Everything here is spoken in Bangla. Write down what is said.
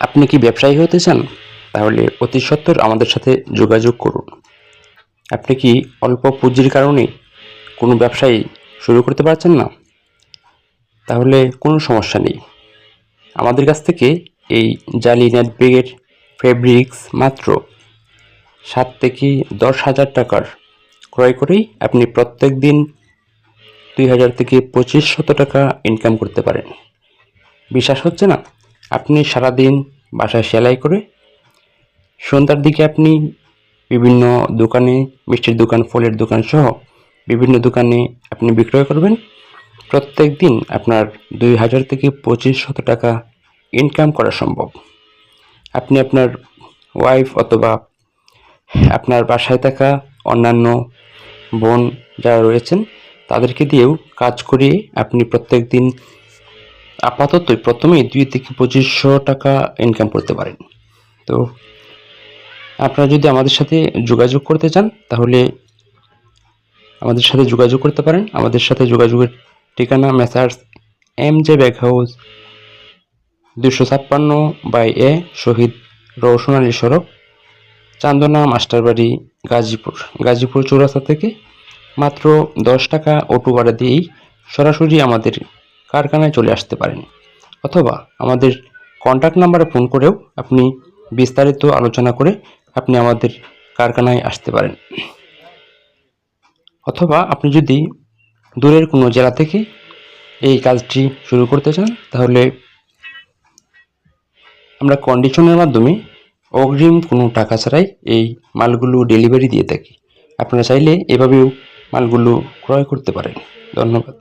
আপনি কি ব্যবসায়ী হতে চান? তাহলে অতি সত্বর আমাদের সাথে যোগাযোগ করুন। আপনি কি অল্প পুঁজির কারণে কোনো ব্যবসায়ী শুরু করতে পারছেন না? তাহলে কোনো সমস্যা নেই। আমাদের কাছ থেকে এই জালি নেট ব্যাগের ফেব্রিক্স মাত্র 7 থেকে 10,000 টাকার ক্রয় করেই আপনি প্রত্যেক দিন 2,000 থেকে 2,500 টাকা ইনকাম করতে পারেন। বিশ্বাস হচ্ছে না? আপনি সারাদিন বাসায় সেলাই করে সন্ধ্যার দিকে আপনি বিভিন্ন দোকানে, মিষ্টির দোকান, ফলের দোকান সহ বিভিন্ন দোকানে আপনি বিক্রয় করবেন। প্রত্যেক দিন আপনার 2,000 থেকে 2,500 টাকা ইনকাম করা সম্ভব। আপনি আপনার ওয়াইফ অথবা আপনার বাসায় থাকা অন্যান্য বোন যারা রয়েছেন তাদেরকে দিয়েও কাজ করিয়ে আপনি প্রত্যেক দিন আপাততই প্রথমেই 2 থেকে 2,500 টাকা ইনকাম করতে পারেন। তো আপনারা যদি আমাদের সাথে যোগাযোগ করতে চান তাহলে আমাদের সাথে যোগাযোগ করতে পারেন। আমাদের সাথে যোগাযোগের ঠিকানা messrs MJ bag house, 256/A শহীদ রওশন আলী সড়ক, চান্দনা মাস্টারবাড়ি, গাজীপুর চৌরাস্তা থেকে মাত্র 10 টাকা অটো ভাড়া দিয়েই সরাসরি আমাদের কারখানায় চলে আসতে পারেন, অথবা আমাদের কন্ট্যাক্ট নাম্বারে ফোন করেও আপনি বিস্তারিত আলোচনা করে আপনি আমাদের কারখানায় আসতে পারেন। অথবা আপনি যদি দূরের কোনো জেলা থেকে এই কাজটি শুরু করতে চান তাহলে আমরা কন্ডিশনের মাধ্যমে অগ্রিম কোনো টাকা ছাড়াই এই মালগুলো ডেলিভারি দিয়ে থাকি। আপনারা চাইলে এভাবেও মালগুলো ক্রয় করতে পারেন। ধন্যবাদ।